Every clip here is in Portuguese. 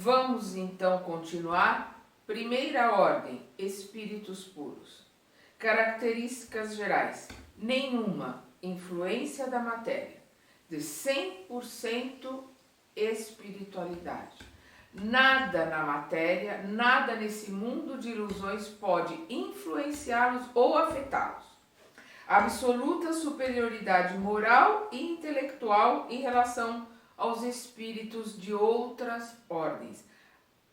Vamos então continuar. Primeira ordem, espíritos puros. Características gerais: nenhuma influência da matéria, de 100% espiritualidade. Nada na matéria, nada nesse mundo de ilusões pode influenciá-los ou afetá-los. Absoluta superioridade moral e intelectual em relação aos espíritos de outras ordens.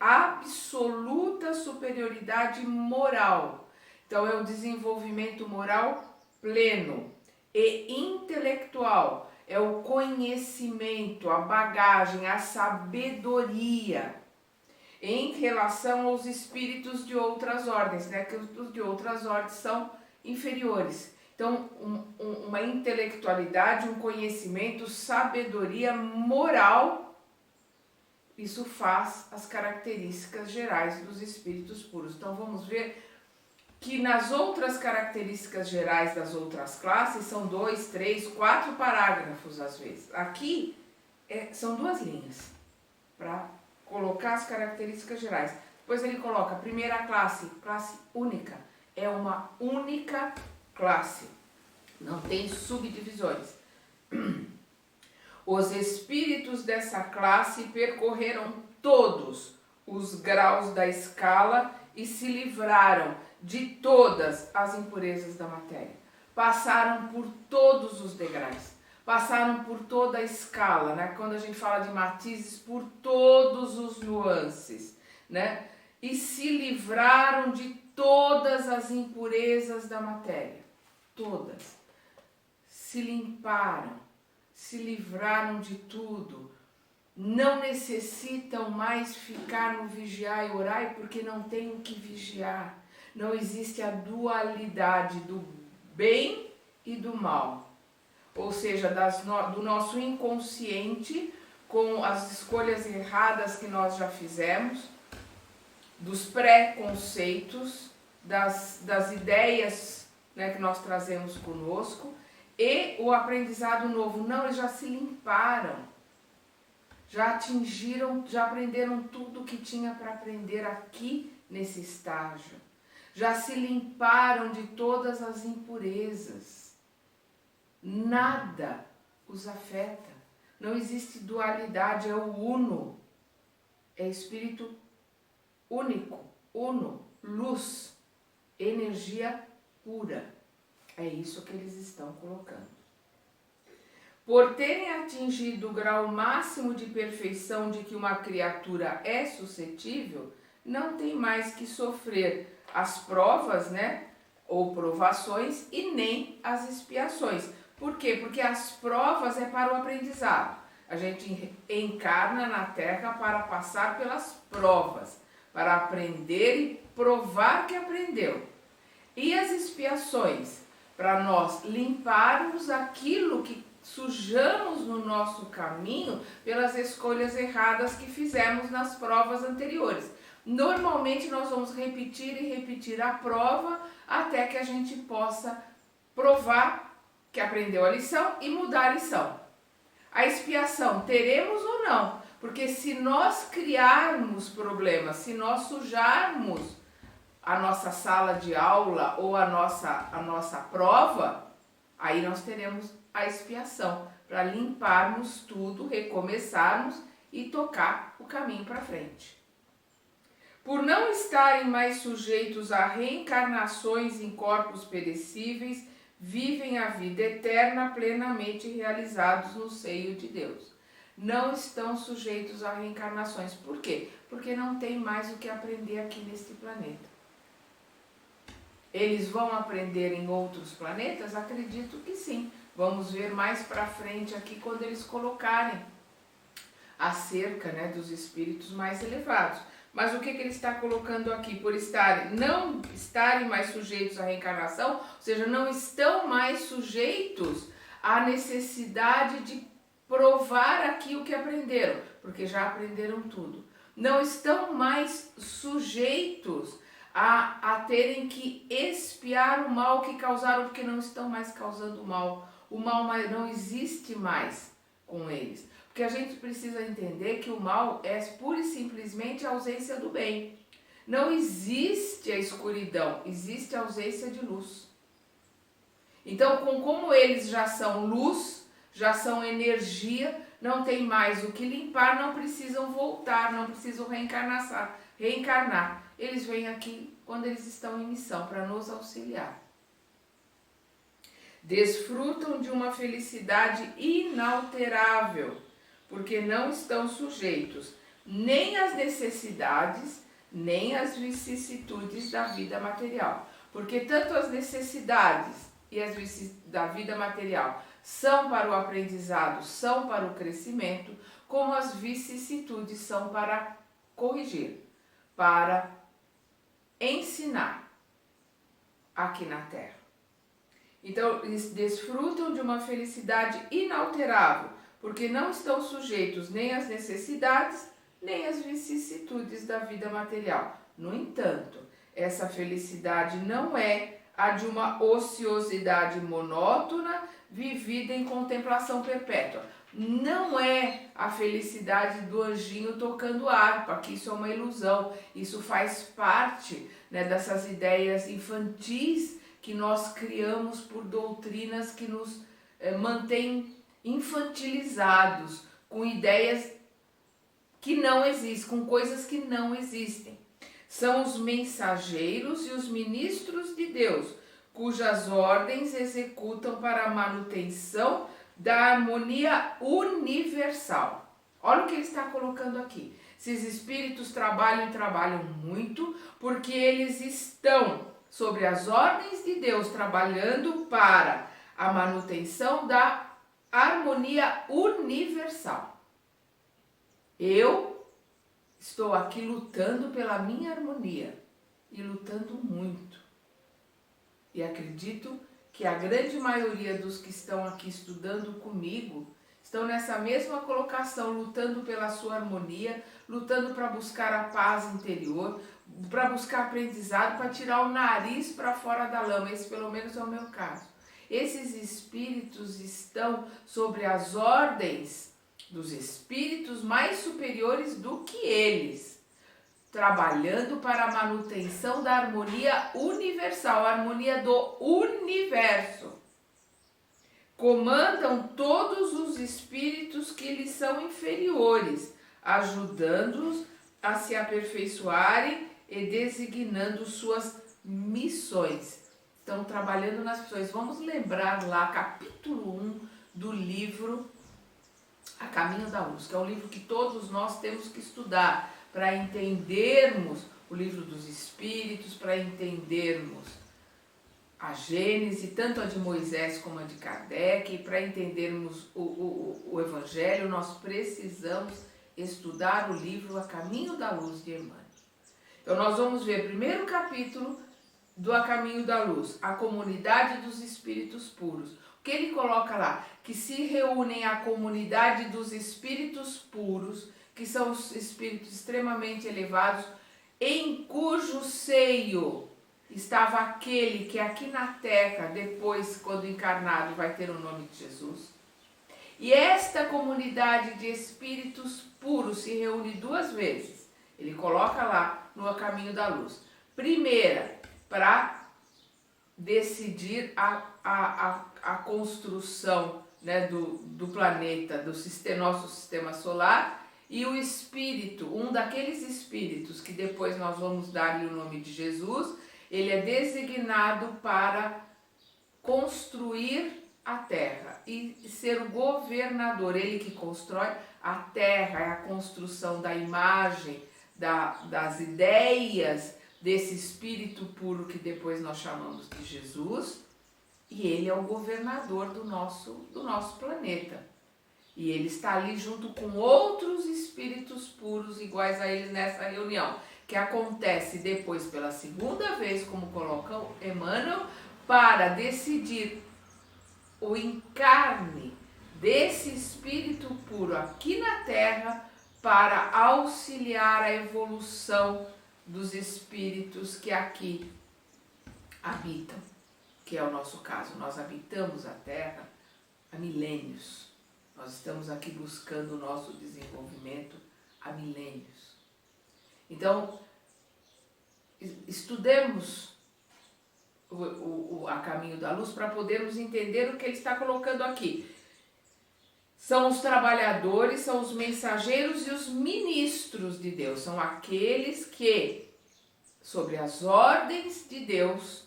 Absoluta superioridade moral. Então é o desenvolvimento moral pleno. E intelectual é o conhecimento, a bagagem, a sabedoria em relação aos espíritos de outras ordens, né? Que os de outras ordens são inferiores. Então, uma intelectualidade, um conhecimento, sabedoria moral, isso faz as características gerais dos espíritos puros. Então, vamos ver que nas outras características gerais das outras classes, são 2, 3, 4 parágrafos às vezes. Aqui são 2 linhas para colocar as características gerais. Depois ele coloca a primeira classe, classe única. É uma única classe, não tem subdivisões. Os espíritos dessa classe percorreram todos os graus da escala e se livraram de todas as impurezas da matéria. Passaram por todos os degraus, passaram por toda a escala, né? Quando a gente fala de matizes, por todos os nuances, né? E se livraram de todas as impurezas da matéria. Todas. Se limparam, se livraram de tudo. Não necessitam mais ficar no vigiar e orar porque não tem o que vigiar. Não existe a dualidade do bem e do mal. Ou seja, do nosso inconsciente, com as escolhas erradas que nós já fizemos, dos preconceitos, das ideias, né, que nós trazemos conosco, e o aprendizado novo. Não, eles já se limparam, já atingiram, já aprenderam tudo que tinha para aprender aqui nesse estágio. Já se limparam de todas as impurezas. Nada os afeta. Não existe dualidade, é o uno. É espírito único, uno, luz, energia pura. É isso que eles estão colocando. Por terem atingido o grau máximo de perfeição de que uma criatura é suscetível, não tem mais que sofrer as provas, né, ou provações, e nem as expiações. Por quê? Porque as provas é para o aprendizado. A gente encarna na Terra para passar pelas provas, para aprender e provar que aprendeu. E as expiações? Para nós limparmos aquilo que sujamos no nosso caminho pelas escolhas erradas que fizemos nas provas anteriores. Normalmente nós vamos repetir e repetir a prova até que a gente possa provar que aprendeu a lição e mudar a lição. A expiação teremos ou não? Porque se nós criarmos problemas, se nós sujarmos a nossa sala de aula ou a nossa prova, aí nós teremos a expiação para limparmos tudo, recomeçarmos e tocar o caminho para frente. Por não estarem mais sujeitos a reencarnações em corpos perecíveis, vivem a vida eterna plenamente realizados no seio de Deus. Não estão sujeitos a reencarnações. Por quê? Porque não tem mais o que aprender aqui neste planeta. Eles vão aprender em outros planetas? Acredito que sim. Vamos ver mais para frente aqui quando eles colocarem acerca, né, dos espíritos mais elevados. Mas o que ele está colocando aqui? Por não estarem mais sujeitos à reencarnação, ou seja, não estão mais sujeitos à necessidade de provar aqui o que aprenderam, porque já aprenderam tudo. Não estão mais sujeitos a terem que expiar o mal que causaram, porque não estão mais causando mal. O mal não existe mais com eles. Porque a gente precisa entender que o mal é pura e simplesmente a ausência do bem. Não existe a escuridão, existe a ausência de luz. Então, como eles já são luz, já são energia, não tem mais o que limpar, não precisam voltar, não precisam reencarnar. Eles vêm aqui quando eles estão em missão, para nos auxiliar. Desfrutam de uma felicidade inalterável, porque não estão sujeitos nem às necessidades, nem às vicissitudes da vida material. Porque tanto as necessidades e as vicissitudes da vida material são para o aprendizado, são para o crescimento, como as vicissitudes são para corrigir, para ensinar aqui na Terra. Então, eles desfrutam de uma felicidade inalterável, porque não estão sujeitos nem às necessidades, nem às vicissitudes da vida material. No entanto, essa felicidade não é a de uma ociosidade monótona vivida em contemplação perpétua. Não é a felicidade do anjinho tocando harpa, que isso é uma ilusão. Isso faz parte, né, dessas ideias infantis que nós criamos por doutrinas que nos mantêm infantilizados, com ideias que não existem, com coisas que não existem. São os mensageiros e os ministros de Deus, cujas ordens executam para a manutenção da harmonia universal. Olha o que ele está colocando aqui. Esses espíritos trabalham e trabalham muito, porque eles estão sobre as ordens de Deus, trabalhando para a manutenção da harmonia universal. Eu estou aqui lutando pela minha harmonia e lutando muito. E acredito que a grande maioria dos que estão aqui estudando comigo estão nessa mesma colocação, lutando pela sua harmonia, lutando para buscar a paz interior, para buscar aprendizado, para tirar o nariz para fora da lama. Esse pelo menos é o meu caso. Esses espíritos estão sobre as ordens dos espíritos mais superiores do que eles, trabalhando para a manutenção da harmonia universal, a harmonia do universo. Comandam todos os espíritos que lhes são inferiores, ajudando-os a se aperfeiçoarem e designando suas missões. Estão trabalhando nas missões. Vamos lembrar lá, capítulo 1 do livro A Caminho da Luz, que é um livro que todos nós temos que estudar para entendermos o livro dos Espíritos, para entendermos a Gênese, tanto a de Moisés como a de Kardec, e para entendermos o Evangelho, nós precisamos estudar o livro A Caminho da Luz de Emmanuel. Então nós vamos ver o primeiro capítulo do A Caminho da Luz, a comunidade dos espíritos puros. O que ele coloca lá? Que se reúnem a comunidade dos espíritos puros, que são os espíritos extremamente elevados, em cujo seio estava aquele que aqui na Terra, depois, quando encarnado, vai ter o nome de Jesus. E esta comunidade de espíritos puros se reúne duas vezes. Ele coloca lá no A Caminho da Luz. Primeira, para decidir a construção, né, do planeta, do nosso sistema solar, e o espírito, um daqueles espíritos que depois nós vamos dar-lhe o nome de Jesus, ele é designado para construir a Terra e ser o governador, ele que constrói a Terra, é a construção da imagem, das ideias desse espírito puro que depois nós chamamos de Jesus, e ele é o governador do nosso planeta. E ele está ali junto com outros espíritos puros iguais a ele nessa reunião, que acontece depois pela segunda vez, como coloca Emmanuel, para decidir o encarne desse espírito puro aqui na Terra para auxiliar a evolução dos espíritos que aqui habitam, que é o nosso caso. Nós habitamos a Terra há milênios. Nós estamos aqui buscando o nosso desenvolvimento há milênios. Então, estudemos a caminho da luz para podermos entender o que ele está colocando aqui. São os trabalhadores, são os mensageiros e os ministros de Deus. São aqueles que, sobre as ordens de Deus,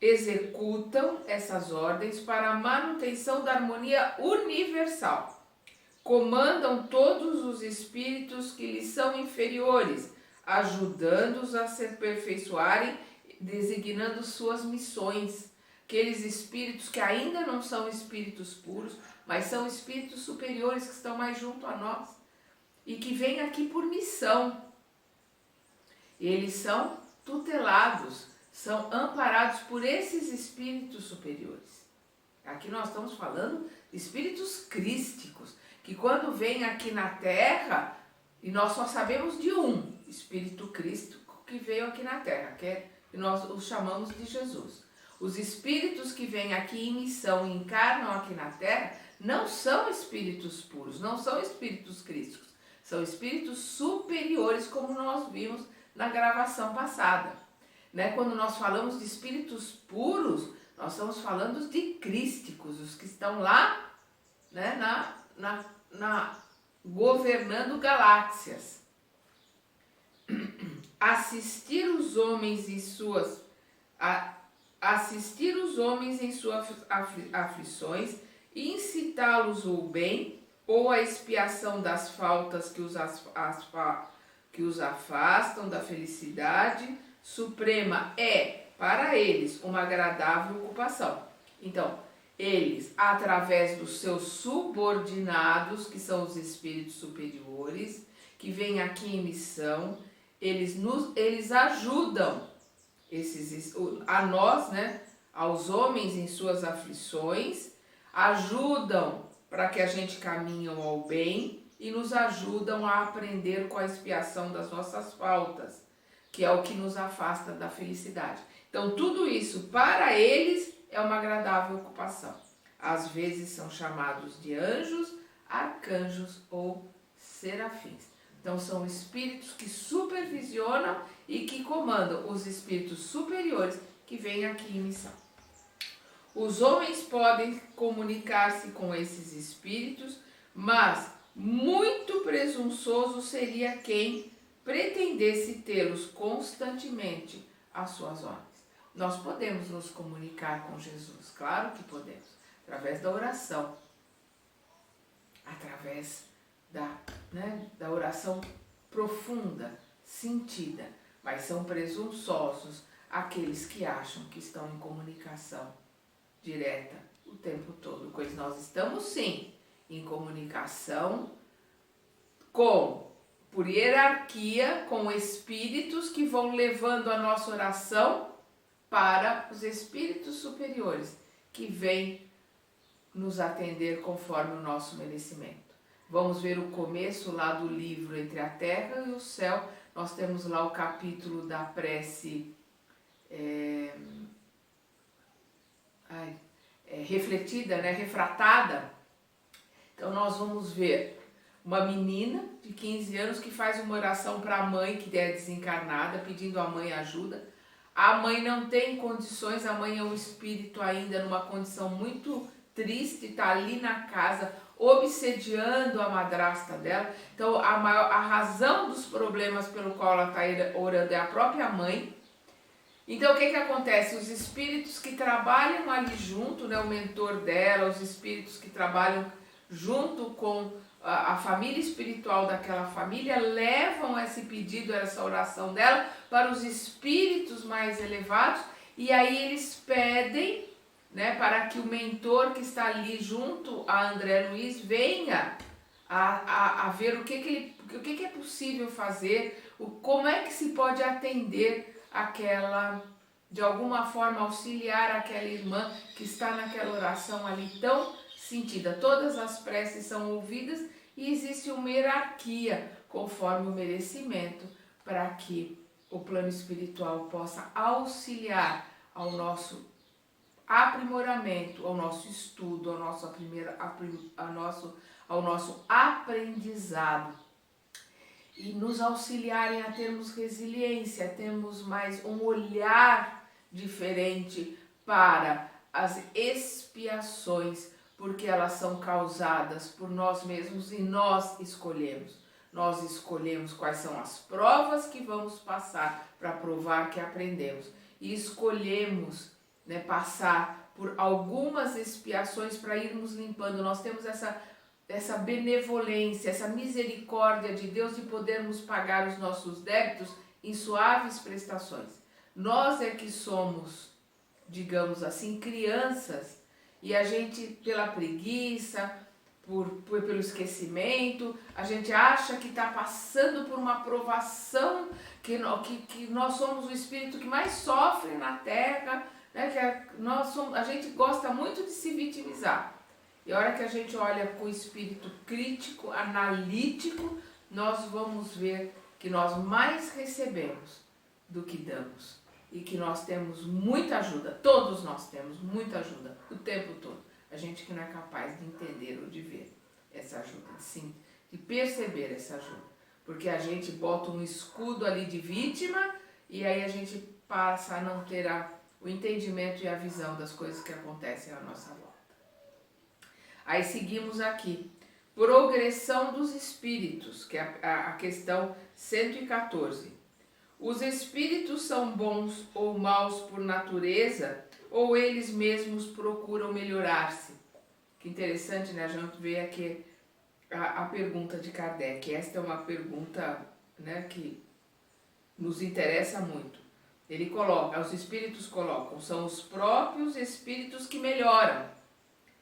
executam essas ordens para a manutenção da harmonia universal. Comandam todos os espíritos que lhes são inferiores, ajudando-os a se aperfeiçoarem, designando suas missões. Aqueles espíritos que ainda não são espíritos puros, mas são espíritos superiores que estão mais junto a nós e que vêm aqui por missão. Eles são tutelados, são amparados por esses espíritos superiores. Aqui nós estamos falando de espíritos crísticos, que quando vêm aqui na Terra, e nós só sabemos de um espírito crístico que veio aqui na Terra, que nós os chamamos de Jesus. Os espíritos que vêm aqui em missão e encarnam aqui na Terra não são espíritos puros, não são espíritos crísticos, são espíritos superiores, como nós vimos na gravação passada. Quando nós falamos de espíritos puros, nós estamos falando de crísticos, os que estão lá, governando galáxias. Assistir os homens em suas aflições e incitá-los ao bem ou à expiação das faltas que os afastam da felicidade suprema é, para eles, uma agradável ocupação. Então, eles, através dos seus subordinados, que são os espíritos superiores, que vêm aqui em missão, eles ajudam a nós, aos homens em suas aflições, ajudam para que a gente caminhe ao bem e nos ajudam a aprender com a expiação das nossas faltas, que é o que nos afasta da felicidade. Então, tudo isso, para eles, é uma agradável ocupação. Às vezes são chamados de anjos, arcanjos ou serafins. Então, são espíritos que supervisionam e que comandam os espíritos superiores que vêm aqui em missão. Os homens podem comunicar-se com esses espíritos, mas muito presunçoso seria quem pretendesse tê-los constantemente às suas ordens. Nós podemos nos comunicar com Jesus, claro que podemos, através da oração, através da oração profunda, sentida, mas são presunçosos aqueles que acham que estão em comunicação direta o tempo todo, pois nós estamos sim em comunicação por hierarquia, com espíritos que vão levando a nossa oração para os espíritos superiores, que vêm nos atender conforme o nosso merecimento. Vamos ver o começo lá do livro Entre a Terra e o Céu. Nós temos lá o capítulo da prece refletida, refratada. Então nós vamos ver uma menina de 15 anos que faz uma oração para a mãe que é desencarnada, pedindo à mãe ajuda. A mãe não tem condições, a mãe é um espírito ainda numa condição muito triste, está ali na casa obsediando a madrasta dela. Então a razão dos problemas pelo qual ela está orando é a própria mãe. Então o que acontece? Os espíritos que trabalham ali junto, o mentor dela, os espíritos que trabalham junto com a família espiritual daquela família, levam esse pedido, essa oração dela para os espíritos mais elevados, e aí eles pedem, para que o mentor que está ali junto a André Luiz venha a ver o que é possível fazer, como é que se pode atender de alguma forma auxiliar aquela irmã que está naquela oração ali tão sentida. Todas as preces são ouvidas e existe uma hierarquia conforme o merecimento para que o plano espiritual possa auxiliar ao nosso aprimoramento, ao nosso estudo, ao nosso aprendizado. E nos auxiliarem a termos resiliência, a termos mais um olhar diferente para as expiações, porque elas são causadas por nós mesmos e nós escolhemos. Nós escolhemos quais são as provas que vamos passar para provar que aprendemos. E escolhemos, né, passar por algumas expiações para irmos limpando. Nós temos essa benevolência, essa misericórdia de Deus de podermos pagar os nossos débitos em suaves prestações. Nós é que somos, digamos assim, crianças, e a gente, pela preguiça, pelo esquecimento, a gente acha que está passando por uma provação, que nós somos o espírito que mais sofre na Terra, né? A gente gosta muito de se vitimizar. E a hora que a gente olha com o espírito crítico, analítico, nós vamos ver que nós mais recebemos do que damos. E que nós temos muita ajuda, todos nós temos muita ajuda, o tempo todo. A gente que não é capaz de entender ou de ver essa ajuda, sim, de perceber essa ajuda. Porque a gente bota um escudo ali de vítima e aí a gente passa a não ter o entendimento e a visão das coisas que acontecem à nossa volta. Aí seguimos aqui, progressão dos espíritos, que é a questão 114. Os espíritos são bons ou maus por natureza, ou eles mesmos procuram melhorar-se? Que interessante, né? A gente vê aqui a pergunta de Kardec. Esta é uma pergunta, né, que nos interessa muito. Ele coloca, os espíritos colocam, são os próprios espíritos que melhoram.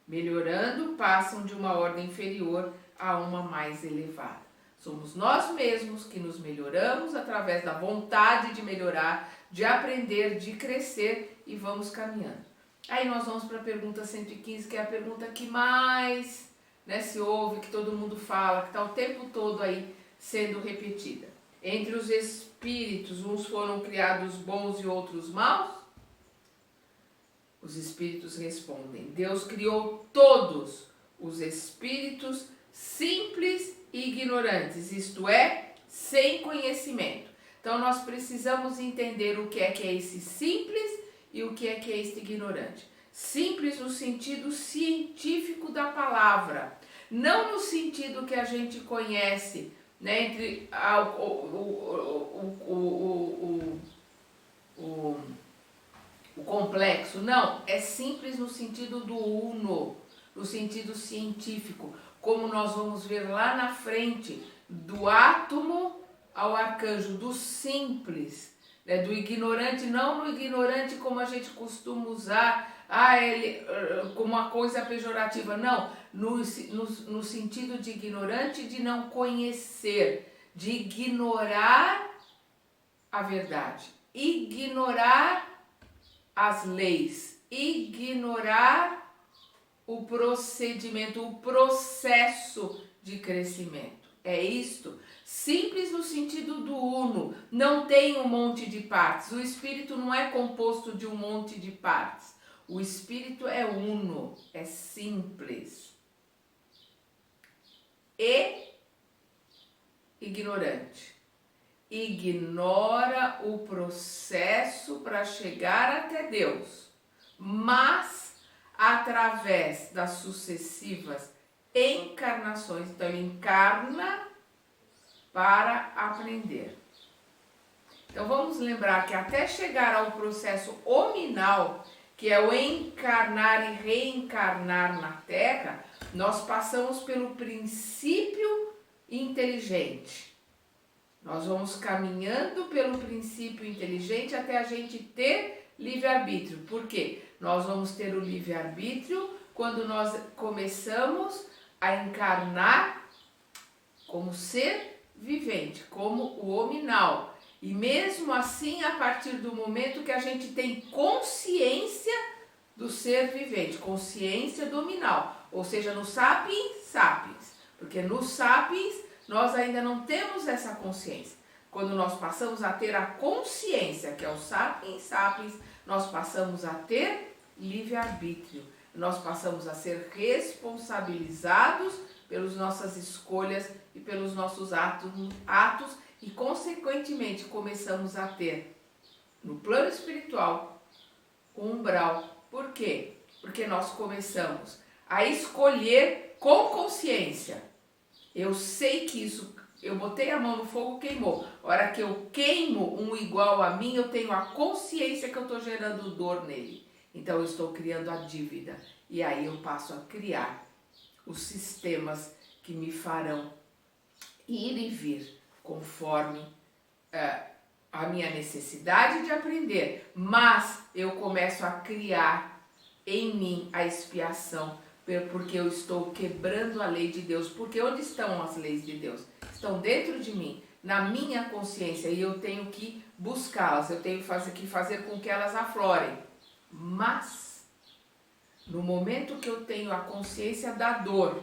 Melhorando, passam de uma ordem inferior a uma mais elevada. Somos nós mesmos que nos melhoramos através da vontade de melhorar, de aprender, de crescer e vamos caminhando. Aí nós vamos para a pergunta 115, que é a pergunta que mais, né, se ouve, que todo mundo fala, que está o tempo todo aí sendo repetida. Entre os espíritos, uns foram criados bons e outros maus? Os espíritos respondem, Deus criou todos os espíritos simples e ignorantes, isto é, sem conhecimento. Então nós precisamos entender o que é esse simples e o que é este ignorante. Simples no sentido científico da palavra, não no sentido que a gente conhece, né, entre o complexo, não, é simples no sentido do uno, no sentido científico, como nós vamos ver lá na frente, do átomo ao arcanjo, do simples, né, do ignorante, não no ignorante como a gente costuma usar, ele como uma coisa pejorativa, não, no sentido de ignorante, de não conhecer, de ignorar a verdade, ignorar as leis, ignorar o procedimento, o processo de crescimento. É isto. Simples no sentido do uno, não tem um monte de partes. O espírito não é composto de um monte de partes. O espírito é uno, é simples. E ignorante. Ignora o processo para chegar até Deus, mas através das sucessivas encarnações, então ele encarna para aprender. Então vamos lembrar que até chegar ao processo hominal, que é o encarnar e reencarnar na Terra, nós passamos pelo princípio inteligente. Nós vamos caminhando pelo princípio inteligente até a gente ter livre-arbítrio. Por quê? Nós vamos ter o livre-arbítrio quando nós começamos a encarnar como ser vivente, como o hominal. E mesmo assim, a partir do momento que a gente tem consciência do ser vivente, consciência dominal, ou seja, no sapiens sapiens, porque no sapiens nós ainda não temos essa consciência. Quando nós passamos a ter a consciência, que é o sapiens sapiens, nós passamos a ter livre-arbítrio. Nós passamos a ser responsabilizados pelas nossas escolhas e pelos nossos atos e, consequentemente, começamos a ter, no plano espiritual, um umbral. Por quê? Porque nós começamos a escolher com consciência. Eu sei que isso, eu botei a mão no fogo, queimou. A hora que eu queimo um igual a mim, eu tenho a consciência que eu estou gerando dor nele. Então eu estou criando a dívida. E aí eu passo a criar os sistemas que me farão ir e vir conforme a minha necessidade de aprender. Mas eu começo a criar em mim a expiação, porque eu estou quebrando a lei de Deus. Porque onde estão as leis de Deus? Estão dentro de mim, na minha consciência, e eu tenho que buscá-las, eu tenho que fazer com que elas aflorem. Mas, no momento que eu tenho a consciência da dor,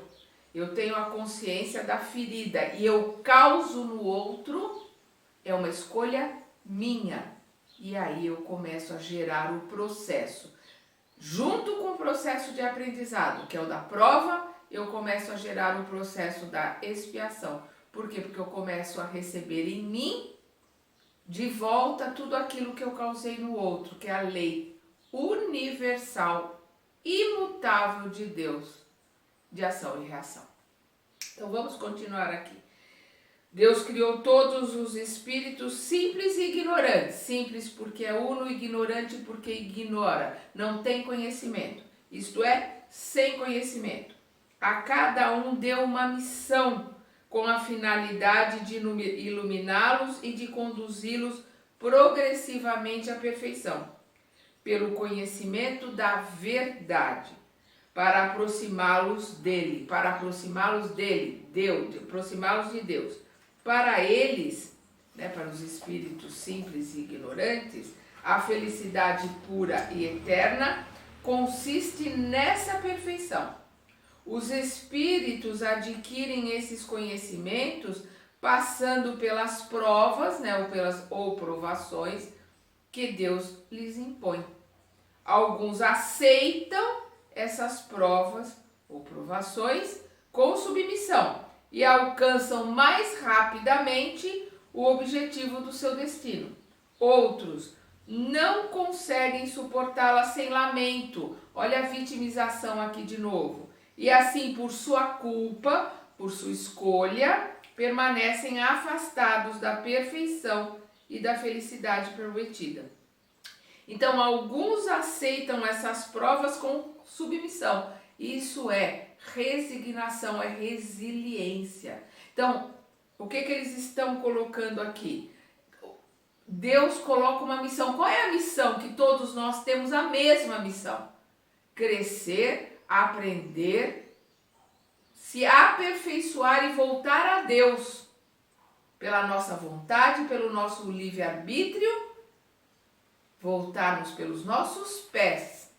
eu tenho a consciência da ferida e eu causo no outro, é uma escolha minha. E aí eu começo a gerar o processo. Junto com o processo de aprendizado, que é o da prova, eu começo a gerar o processo da expiação. Por quê? Porque eu começo a receber em mim de volta tudo aquilo que eu causei no outro, que é a lei universal, imutável de Deus, de ação e reação. Então vamos continuar aqui. Deus criou todos os espíritos simples e ignorantes. Simples porque é uno, ignorante porque ignora, não tem conhecimento. Isto é, sem conhecimento. A cada um deu uma missão com a finalidade de iluminá-los e de conduzi-los progressivamente à perfeição, pelo conhecimento da verdade, para aproximá-los dele, aproximá-los de Deus. Para eles, para os espíritos simples e ignorantes, a felicidade pura e eterna consiste nessa perfeição. Os espíritos adquirem esses conhecimentos passando pelas provas, ou provações que Deus lhes impõe. Alguns aceitam essas provas ou provações com submissão e alcançam mais rapidamente o objetivo do seu destino. Outros não conseguem suportá-la sem lamento. Olha a vitimização aqui de novo. E assim, por sua culpa, por sua escolha, permanecem afastados da perfeição e da felicidade prometida. Então, alguns aceitam essas provas com submissão. Isso é resignação, é resiliência. Então, o que eles estão colocando aqui? Deus coloca uma missão. Qual é a missão? Que todos nós temos a mesma missão. Crescer, aprender, se aperfeiçoar e voltar a Deus. Pela nossa vontade, pelo nosso livre-arbítrio, voltarmos pelos nossos pés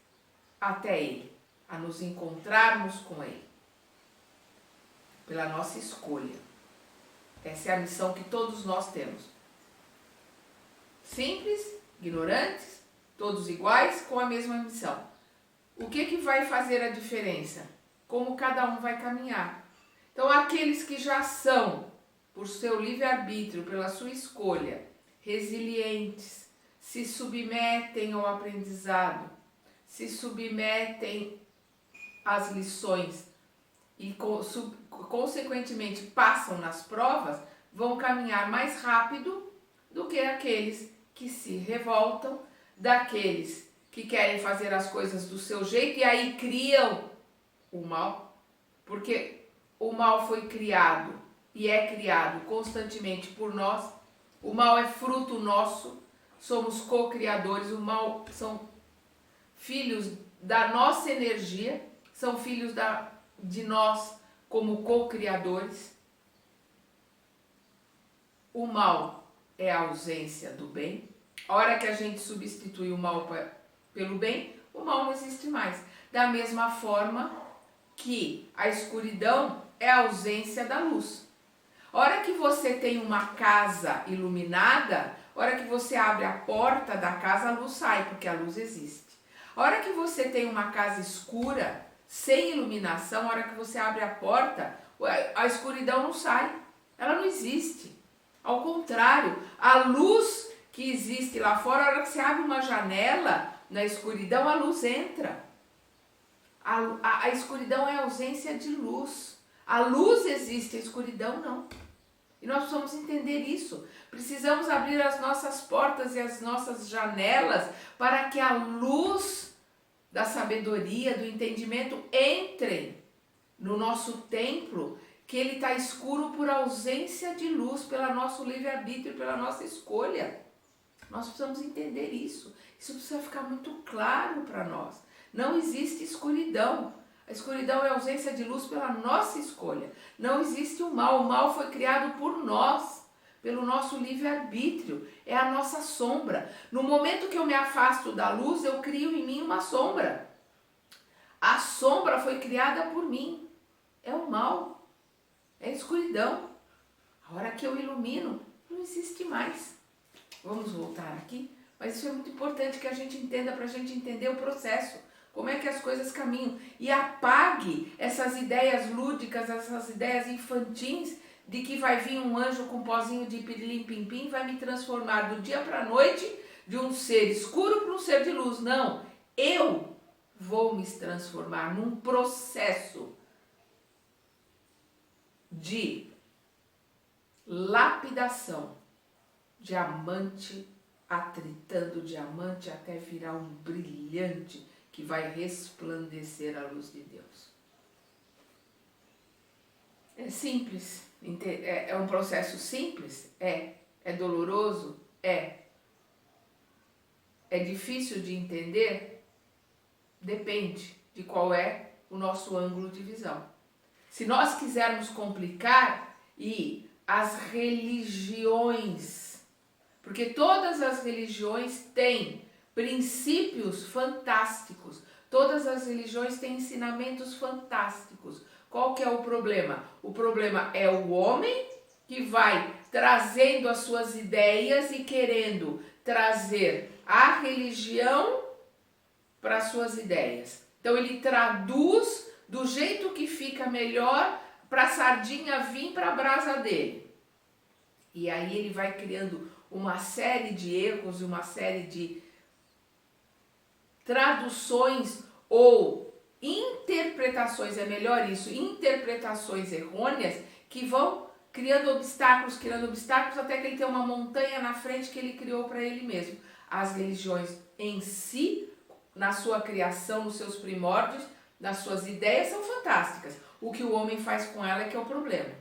até Ele, a nos encontrarmos com Ele, pela nossa escolha. Essa é a missão que todos nós temos. Simples, ignorantes, todos iguais, com a mesma missão. O que vai fazer a diferença? Como cada um vai caminhar. Então, aqueles que já são, por seu livre-arbítrio, pela sua escolha, resilientes, se submetem ao aprendizado, se submetem às lições e, consequentemente, passam nas provas, vão caminhar mais rápido do que aqueles que se revoltam, daqueles que querem fazer as coisas do seu jeito e aí criam o mal, porque o mal foi criado e é criado constantemente por nós. O mal é fruto nosso, somos co-criadores. O mal são filhos da nossa energia, são filhos de nós como co-criadores. O mal é a ausência do bem. A hora que a gente substitui o mal pelo bem, o mal não existe mais. Da mesma forma que a escuridão é a ausência da luz. A hora que você tem uma casa iluminada, a hora que você abre a porta da casa, a luz sai, porque a luz existe. A hora que você tem uma casa escura, sem iluminação, a hora que você abre a porta, a escuridão não sai, ela não existe. Ao contrário, a luz que existe lá fora, a hora que você abre uma janela na escuridão, a luz entra. A escuridão é a ausência de luz. A luz existe, a escuridão não. E nós precisamos entender isso. Precisamos abrir as nossas portas e as nossas janelas para que a luz da sabedoria, do entendimento entre no nosso templo, que ele está escuro por ausência de luz, pelo nosso livre-arbítrio, pela nossa escolha. Nós precisamos entender isso. Isso precisa ficar muito claro para nós. Não existe escuridão. A escuridão é a ausência de luz pela nossa escolha. Não existe o mal. O mal foi criado por nós, pelo nosso livre-arbítrio. É a nossa sombra. No momento que eu me afasto da luz, eu crio em mim uma sombra. A sombra foi criada por mim. É o mal. É a escuridão. A hora que eu ilumino, não existe mais. Vamos voltar aqui? Mas isso é muito importante que a gente entenda, para a gente entender o processo. Como é que as coisas caminham. E apague essas ideias lúdicas, essas ideias infantis, de que vai vir um anjo com um pozinho de pirilim-pim-pim, vai me transformar do dia para a noite, de um ser escuro para um ser de luz. Não, eu vou me transformar num processo de lapidação, diamante atritando diamante até virar um brilhante que vai resplandecer a luz de Deus. É simples, é um processo simples? É doloroso? É difícil de entender? Depende de qual é o nosso ângulo de visão. Se nós quisermos complicar, e as religiões, porque todas as religiões têm princípios fantásticos, todas as religiões têm ensinamentos fantásticos. Qual que é o problema? O problema é o homem que vai trazendo as suas ideias e querendo trazer a religião para as suas ideias. Então ele traduz do jeito que fica melhor para a sardinha vir para a brasa dele. E aí ele vai criando uma série de erros e uma série de traduções ou interpretações, é melhor isso, interpretações errôneas que vão criando obstáculos, até que ele tem uma montanha na frente que ele criou para ele mesmo. As religiões em si, na sua criação, nos seus primórdios, nas suas ideias, são fantásticas. O que o homem faz com ela é que é o problema.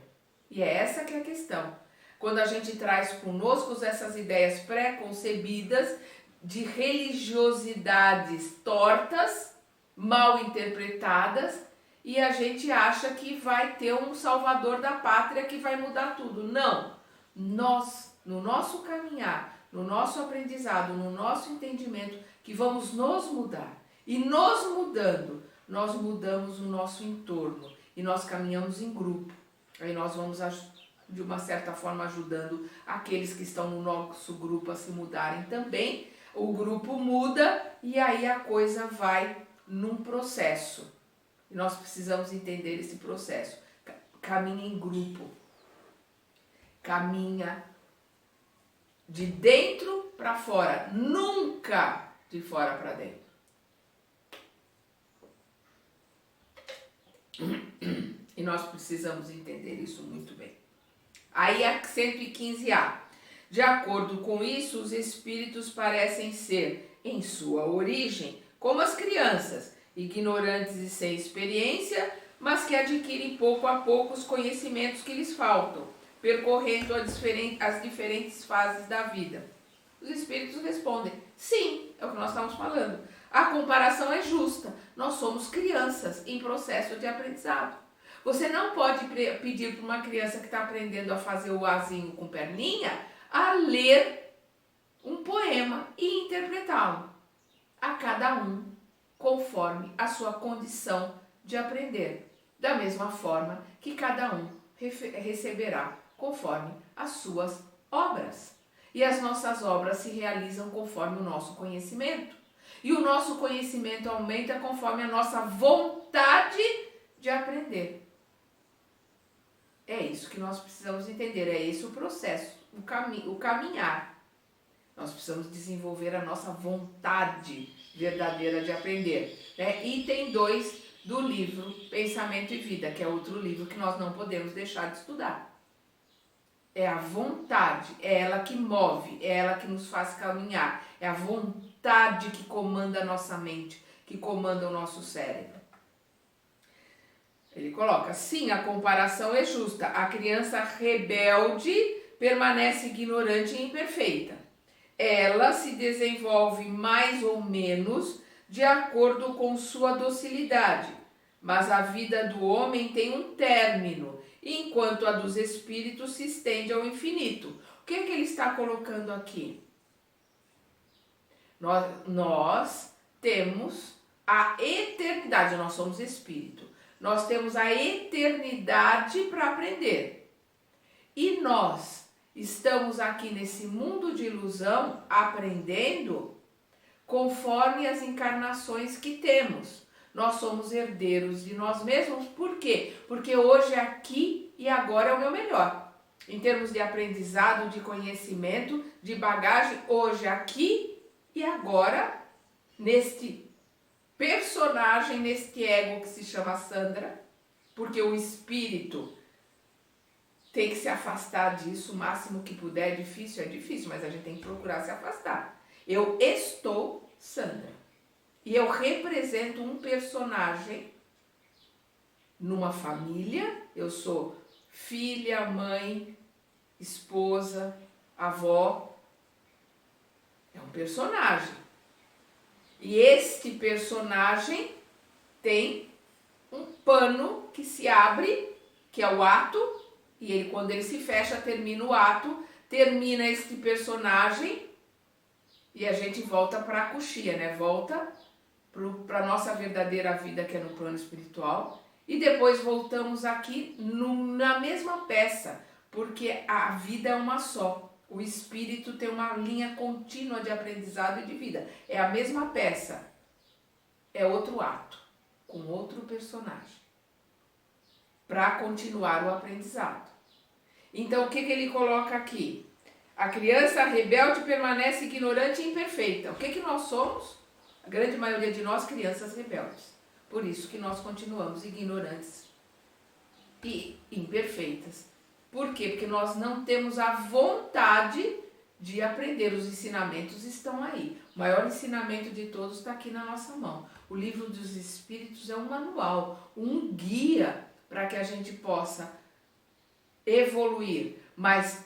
E é essa que é a questão. Quando a gente traz conosco essas ideias pré-concebidas de religiosidades tortas, mal interpretadas, e a gente acha que vai ter um salvador da pátria que vai mudar tudo. Não! Nós, no nosso caminhar, no nosso aprendizado, no nosso entendimento, que vamos nos mudar. E nos mudando, nós mudamos o nosso entorno e nós caminhamos em grupo. Aí nós vamos, de uma certa forma, ajudando aqueles que estão no nosso grupo a se mudarem também. O grupo muda e aí a coisa vai num processo. E nós precisamos entender esse processo. Caminha em grupo. Caminha de dentro para fora. Nunca de fora para dentro. E nós precisamos entender isso muito bem. Aí a 115A. De acordo com isso, os espíritos parecem ser, em sua origem, como as crianças, ignorantes e sem experiência, mas que adquirem pouco a pouco os conhecimentos que lhes faltam, percorrendo as diferentes fases da vida. Os espíritos respondem, sim, é o que nós estamos falando. A comparação é justa. Nós somos crianças em processo de aprendizado. Você não pode pedir para uma criança que está aprendendo a fazer o azinho com perninha a ler um poema e interpretá-lo. A cada um, conforme a sua condição de aprender. Da mesma forma que cada um receberá conforme as suas obras. E as nossas obras se realizam conforme o nosso conhecimento. E o nosso conhecimento aumenta conforme a nossa vontade de aprender. É isso que nós precisamos entender, é esse o processo, o caminhar. Nós precisamos desenvolver a nossa vontade verdadeira de aprender. Né? Item 2 do livro Pensamento e Vida, que é outro livro que nós não podemos deixar de estudar. É a vontade, é ela que move, é ela que nos faz caminhar, é a vontade que comanda a nossa mente, que comanda o nosso cérebro. Ele coloca, sim, a comparação é justa. A criança rebelde permanece ignorante e imperfeita. Ela se desenvolve mais ou menos de acordo com sua docilidade, mas a vida do homem tem um término, enquanto a dos espíritos se estende ao infinito. O que é que ele está colocando aqui? Nós temos a eternidade, nós somos espírito. Nós temos a eternidade para aprender. E nós estamos aqui nesse mundo de ilusão aprendendo conforme as encarnações que temos. Nós somos herdeiros de nós mesmos. Por quê? Porque hoje, aqui e agora é o meu melhor. Em termos de aprendizado, de conhecimento, de bagagem, hoje, aqui e agora, neste personagem, neste ego que se chama Sandra, porque o espírito tem que se afastar disso o máximo que puder. É difícil, mas a gente tem que procurar se afastar. Eu estou Sandra. E eu represento um personagem numa família. Eu sou filha, mãe, esposa, avó. É um personagem. E este personagem tem um pano que se abre, que é o ato, e ele, quando ele se fecha, termina o ato, termina este personagem e a gente volta para a coxia, né? Volta para a nossa verdadeira vida, que é no plano espiritual, e depois voltamos aqui na mesma peça, porque a vida é uma só. O espírito tem uma linha contínua de aprendizado e de vida. É a mesma peça, é outro ato, com outro personagem, para continuar o aprendizado. Então, o que ele coloca aqui? A criança rebelde permanece ignorante e imperfeita. O que nós somos? A grande maioria de nós, crianças rebeldes. Por isso que nós continuamos ignorantes e imperfeitas. Por quê? Porque nós não temos a vontade de aprender. Os ensinamentos estão aí. O maior ensinamento de todos está aqui na nossa mão. O livro dos Espíritos é um manual, um guia para que a gente possa evoluir. Mas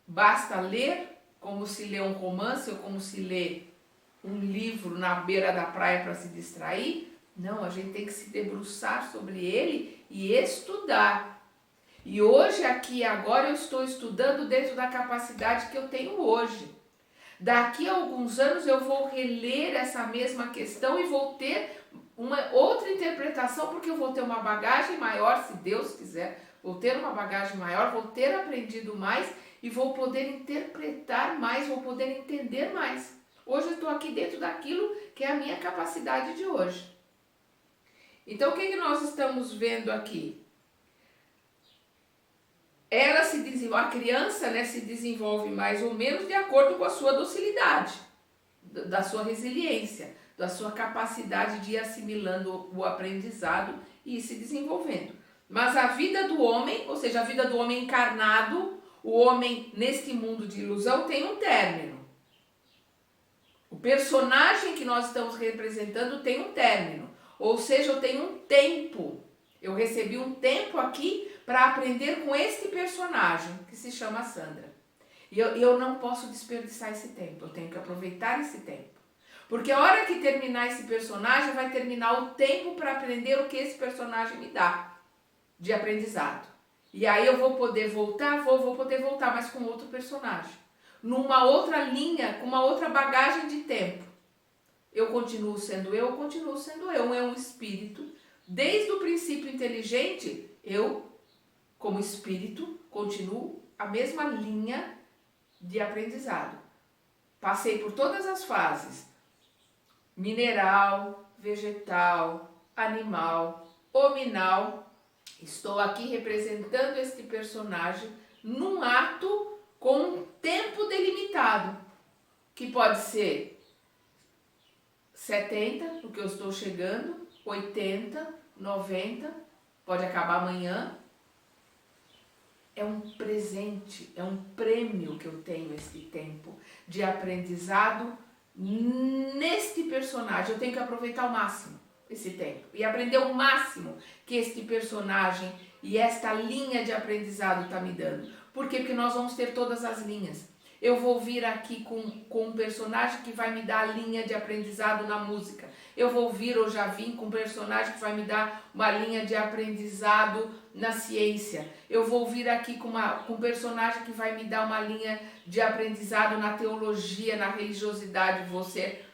basta ler como se lê um romance ou como se lê um livro na beira da praia para se distrair? Não, a gente tem que se debruçar sobre ele e estudar. E hoje, aqui e agora, eu estou estudando dentro da capacidade que eu tenho hoje. Daqui a alguns anos eu vou reler essa mesma questão e vou ter uma outra interpretação, porque eu vou ter uma bagagem maior, se Deus quiser. Vou ter uma bagagem maior, vou ter aprendido mais e vou poder interpretar mais, vou poder entender mais. Hoje eu estou aqui dentro daquilo que é a minha capacidade de hoje. Então, o que nós estamos vendo aqui? Ela se desenvolve, a criança, né, se desenvolve mais ou menos de acordo com a sua docilidade, da sua resiliência, da sua capacidade de ir assimilando o aprendizado e ir se desenvolvendo. Mas a vida do homem, ou seja, a vida do homem encarnado, o homem neste mundo de ilusão, tem um término. O personagem que nós estamos representando tem um término. Ou seja, eu tenho um tempo. Eu recebi um tempo aqui para aprender com este personagem, que se chama Sandra. E eu não posso desperdiçar esse tempo. Eu tenho que aproveitar esse tempo. Porque a hora que terminar esse personagem, vai terminar o tempo para aprender o que esse personagem me dá de aprendizado. E aí eu vou poder voltar, vou poder voltar, mas com outro personagem. Numa outra linha, com uma outra bagagem de tempo. Eu continuo sendo eu, é um espírito. Desde o princípio inteligente, eu, como espírito, continuo a mesma linha de aprendizado. Passei por todas as fases. mineral, vegetal, animal, hominal. Estou aqui representando este personagem num ato com um tempo delimitado, que pode ser 70, no que eu estou chegando, 80, 90, pode acabar amanhã. É um presente, é um prêmio que eu tenho esse tempo de aprendizado neste personagem. Eu tenho que aproveitar ao máximo esse tempo e aprender o máximo que este personagem e esta linha de aprendizado está me dando. Por quê? Porque nós vamos ter todas as linhas. Eu vou vir aqui com um personagem que vai me dar a linha de aprendizado na música. Eu vou vir ou já vim com um personagem que vai me dar uma linha de aprendizado na ciência. Eu vou vir aqui com um personagem que vai me dar uma linha de aprendizado na teologia, na religiosidade. Você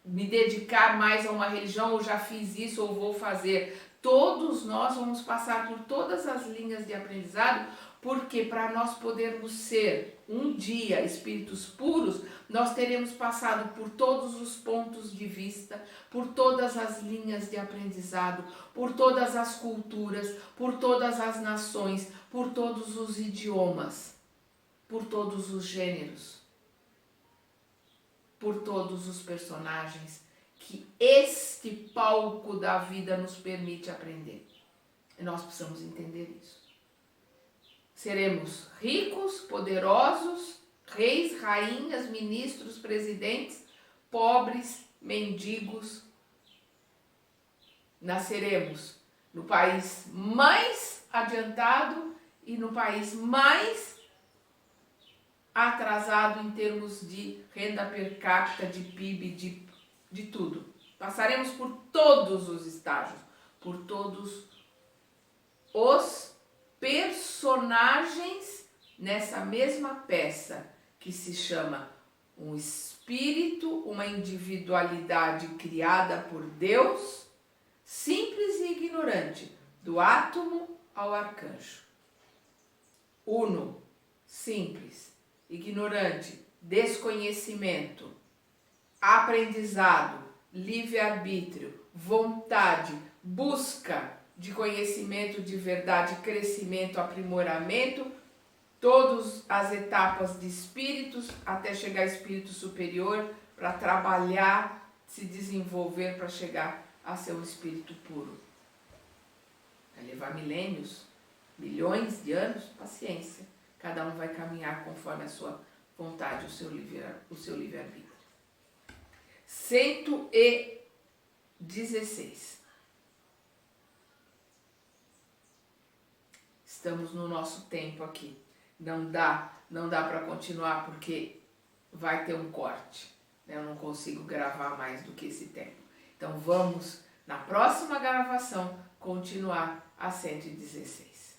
me dedicar mais a uma religião, ou já fiz isso, ou vou fazer. Todos nós vamos passar por todas as linhas de aprendizado, porque para nós podermos ser um dia espíritos puros, nós teremos passado por todos os pontos de vista, por todas as linhas de aprendizado, por todas as culturas, por todas as nações, por todos os idiomas, por todos os gêneros, por todos os personagens que este palco da vida nos permite aprender. E nós precisamos entender isso. Seremos ricos, poderosos, reis, rainhas, ministros, presidentes, pobres, mendigos. Nasceremos no país mais adiantado e no país mais atrasado em termos de renda per capita, de PIB, de tudo. Passaremos por todos os estágios, por todos os personagens nessa mesma peça que se chama um espírito, uma individualidade criada por Deus, simples e ignorante, do átomo ao arcanjo. Uno, simples, ignorante, desconhecimento, aprendizado, livre-arbítrio, vontade, busca de conhecimento de verdade, crescimento, aprimoramento, todas as etapas de espíritos até chegar ao espírito superior para trabalhar, se desenvolver para chegar a ser um espírito puro. Vai levar milênios, milhões de anos, paciência. Cada um vai caminhar conforme a sua vontade, o seu livre-arbítrio. 116. Estamos no nosso tempo aqui. Não dá para continuar porque vai ter um corte. Eu não consigo gravar mais do que esse tempo. Então vamos, na próxima gravação, continuar a 116.